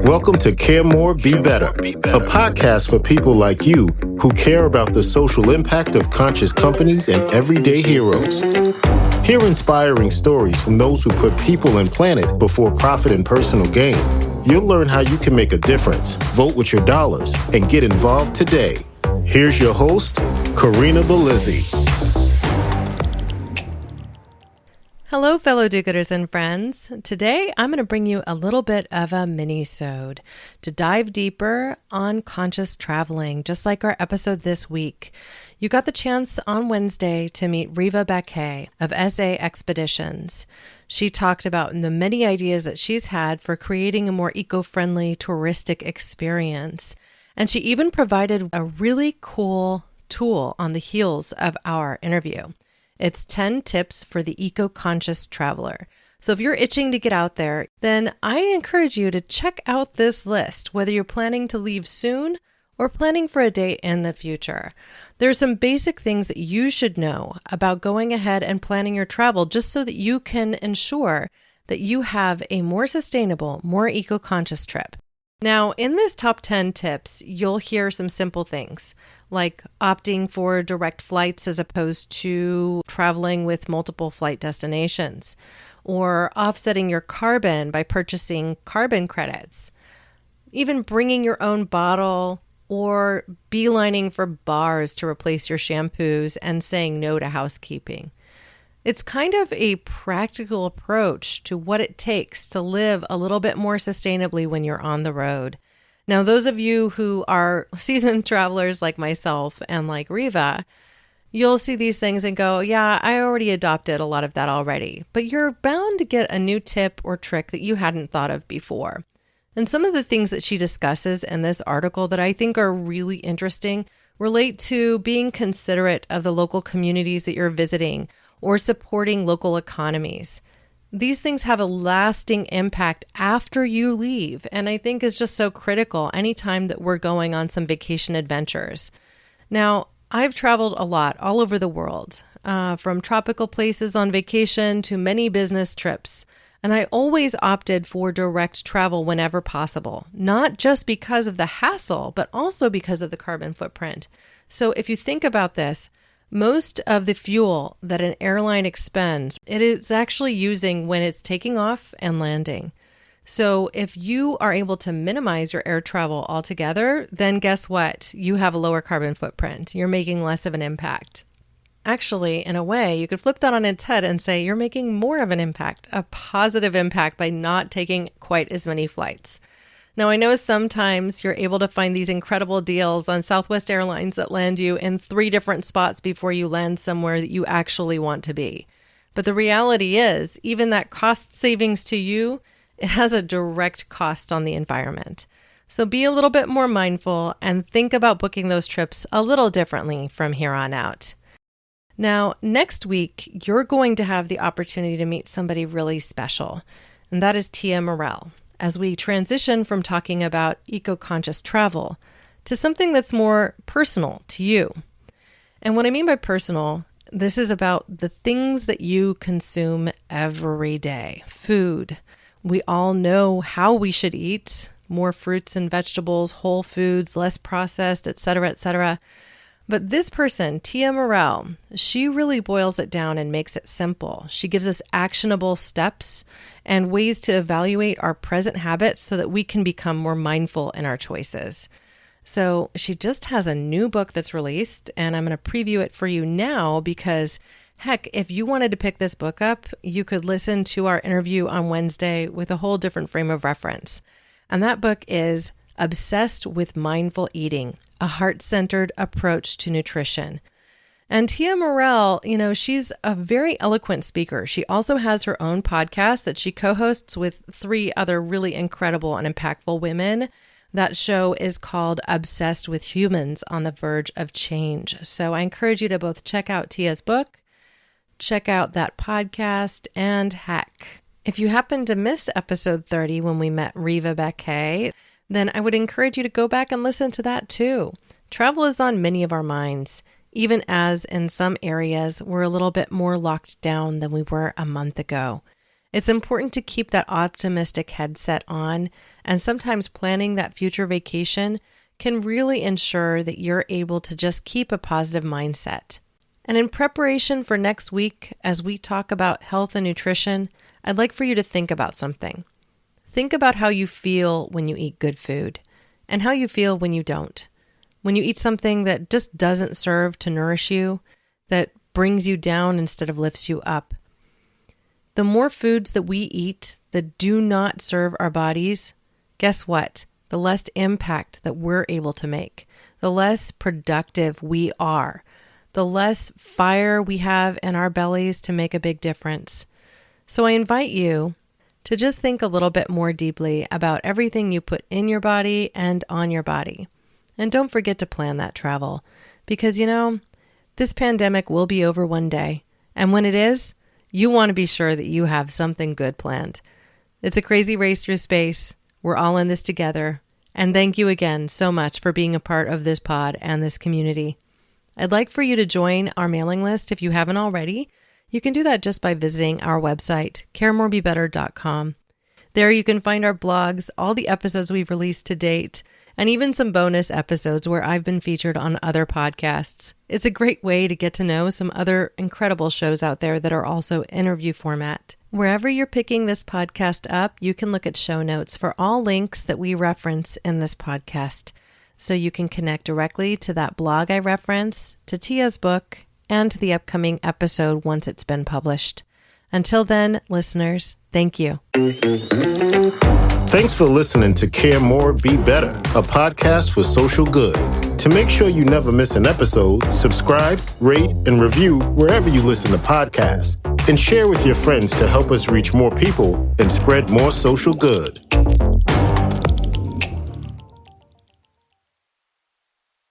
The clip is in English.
Welcome to Care More, Be Better, a podcast for people like you who care about the social impact of conscious companies and everyday heroes. Hear inspiring stories from those who put people and planet before profit and personal gain. You'll learn how you can make a difference, vote with your dollars, and get involved today. Here's your host, Karina Belizzi. Hello, fellow do-gooders and friends. Today, I'm going to bring you a little bit of a mini-sode to dive deeper on conscious traveling, just like our episode this week. You got the chance on Wednesday to meet Riva Baquet of SA Expeditions. She talked about the many ideas that she's had for creating a more eco-friendly touristic experience. And she even provided a really cool tool on the heels of our interview. It's 10 tips for the eco-conscious traveler. So if you're itching to get out there, then I encourage you to check out this list, whether you're planning to leave soon or planning for a date in the future. There are some basic things that you should know about going ahead and planning your travel just so that you can ensure that you have a more sustainable, more eco-conscious trip. Now, in this top 10 tips, you'll hear some simple things like opting for direct flights as opposed to traveling with multiple flight destinations, or offsetting your carbon by purchasing carbon credits, even bringing your own bottle, or beelining for bars to replace your shampoos and saying no to housekeeping. It's kind of a practical approach to what it takes to live a little bit more sustainably when you're on the road. Now, those of you who are seasoned travelers like myself and like Riva, you'll see these things and go, yeah, I already adopted a lot of that already. But you're bound to get a new tip or trick that you hadn't thought of before. And some of the things that she discusses in this article that I think are really interesting relate to being considerate of the local communities that you're visiting or supporting local economies. These things have a lasting impact after you leave, and I think is just so critical anytime that we're going on some vacation adventures. Now, I've traveled a lot all over the world, from tropical places on vacation to many business trips, and I always opted for direct travel whenever possible, not just because of the hassle, but also because of the carbon footprint. So if you think about this, most of the fuel that an airline expends, it is actually using when it's taking off and landing. So if you are able to minimize your air travel altogether, then guess what? You have a lower carbon footprint. You're making less of an impact. Actually, in a way, you could flip that on its head and say you're making more of an impact, a positive impact by not taking quite as many flights. Now, I know sometimes you're able to find these incredible deals on Southwest Airlines that land you in 3 different spots before you land somewhere that you actually want to be. But the reality is, even that cost savings to you, it has a direct cost on the environment. So be a little bit more mindful and think about booking those trips a little differently from here on out. Now, next week, you're going to have the opportunity to meet somebody really special, and that is Tia Morell, as we transition from talking about eco-conscious travel to something that's more personal to you. And what I mean by personal, this is about the things that you consume every day. Food. We all know how we should eat, more fruits and vegetables, whole foods, less processed, etc., etc. But this person, Tia Morell, she really boils it down and makes it simple. She gives us actionable steps and ways to evaluate our present habits so that we can become more mindful in our choices. So she just has a new book that's released, and I'm going to preview it for you now because, heck, if you wanted to pick this book up, you could listen to our interview on Wednesday with a whole different frame of reference. And that book is Obsessed with Mindful Eating, a heart-centered approach to nutrition. And Tia Morell, she's a very eloquent speaker. She also has her own podcast that she co-hosts with 3 other really incredible and impactful women. That show is called Obsessed with Humans on the Verge of Change. So I encourage you to both check out Tia's book, check out that podcast, and heck, if you happen to miss episode 30 when we met Riva Baquet, then I would encourage you to go back and listen to that too. Travel is on many of our minds, even as in some areas we're a little bit more locked down than we were a month ago. It's important to keep that optimistic headset on, and sometimes planning that future vacation can really ensure that you're able to just keep a positive mindset. And in preparation for next week, as we talk about health and nutrition, I'd like for you to think about something. Think about how you feel when you eat good food and how you feel when you don't. When you eat something that just doesn't serve to nourish you, that brings you down instead of lifts you up. The more foods that we eat that do not serve our bodies, guess what? The less impact that we're able to make, the less productive we are, the less fire we have in our bellies to make a big difference. So I invite you to just think a little bit more deeply about everything you put in your body and on your body. And don't forget to plan that travel because, this pandemic will be over one day. And when it is, you want to be sure that you have something good planned. It's a crazy race through space. We're all in this together. And thank you again so much for being a part of this pod and this community. I'd like for you to join our mailing list if you haven't already. You can do that just by visiting our website, caremorebebetter.com. There you can find our blogs, all the episodes we've released to date, and even some bonus episodes where I've been featured on other podcasts. It's a great way to get to know some other incredible shows out there that are also interview format. Wherever you're picking this podcast up, you can look at show notes for all links that we reference in this podcast. So you can connect directly to that blog I referenced, to Tia's book, and to the upcoming episode once it's been published. Until then, listeners, thank you. Thanks for listening to Care More, Be Better, a podcast for social good. To make sure you never miss an episode, subscribe, rate, and review wherever you listen to podcasts, and share with your friends to help us reach more people and spread more social good.